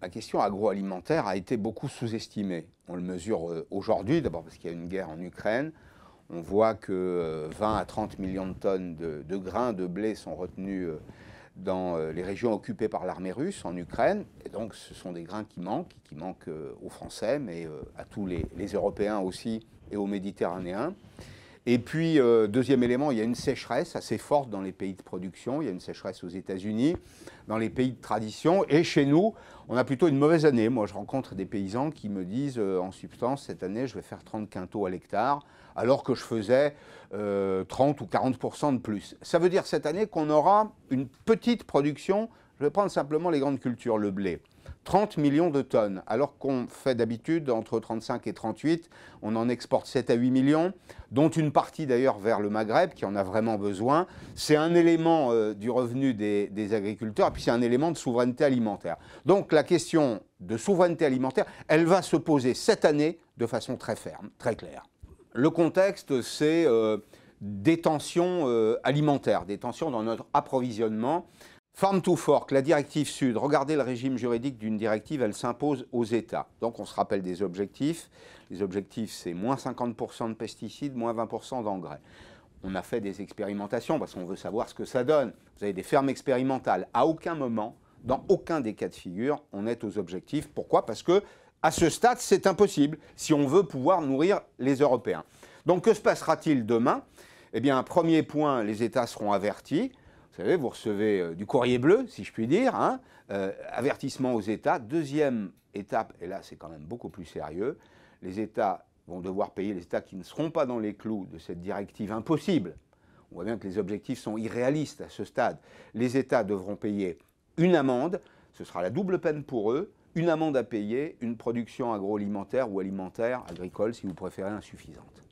La question agroalimentaire a été beaucoup sous-estimée. On le mesure aujourd'hui, d'abord parce qu'il y a une guerre en Ukraine. On voit que 20 à 30 millions de tonnes de grains, de blé sont retenus dans les régions occupées par l'armée russe en Ukraine. Et donc ce sont des grains qui manquent aux Français, mais à tous les Européens aussi et aux Méditerranéens. Et puis, deuxième élément, il y a une sécheresse assez forte dans les pays de production. Il y a une sécheresse aux États-Unis, dans les pays de tradition. Et chez nous, on a plutôt une mauvaise année. Moi, je rencontre des paysans qui me disent, en substance, cette année, je vais faire 30 quintaux à l'hectare, alors que je faisais 30 ou 40% de plus. Ça veut dire cette année qu'on aura une petite production. Je vais prendre simplement les grandes cultures, le blé. 30 millions de tonnes, alors qu'on fait d'habitude entre 35 et 38, on en exporte 7 à 8 millions, dont une partie d'ailleurs vers le Maghreb, qui en a vraiment besoin. C'est un élément du revenu des agriculteurs, et puis c'est un élément de souveraineté alimentaire. Donc la question de souveraineté alimentaire, elle va se poser cette année de façon très ferme, très claire. Le contexte, c'est des tensions alimentaires, des tensions dans notre approvisionnement. Farm to Fork, la directive Sud, regardez le régime juridique d'une directive, elle s'impose aux États. Donc on se rappelle des objectifs. Les objectifs, c'est moins 50% de pesticides, moins 20% d'engrais. On a fait des expérimentations parce qu'on veut savoir ce que ça donne. Vous avez des fermes expérimentales. À aucun moment, dans aucun des cas de figure, on est aux objectifs. Pourquoi? Parce que à ce stade, c'est impossible si on veut pouvoir nourrir les Européens. Donc que se passera-t-il demain? Eh bien, premier point, les États seront avertis. Vous savez, vous recevez du courrier bleu, si je puis dire, hein, avertissement aux États. Deuxième étape, et là c'est quand même beaucoup plus sérieux, les États vont devoir payer, les États qui ne seront pas dans les clous de cette directive impossible. On voit bien que les objectifs sont irréalistes à ce stade. Les États devront payer une amende, ce sera la double peine pour eux, une amende à payer, une production agroalimentaire ou alimentaire, agricole si vous préférez, insuffisante.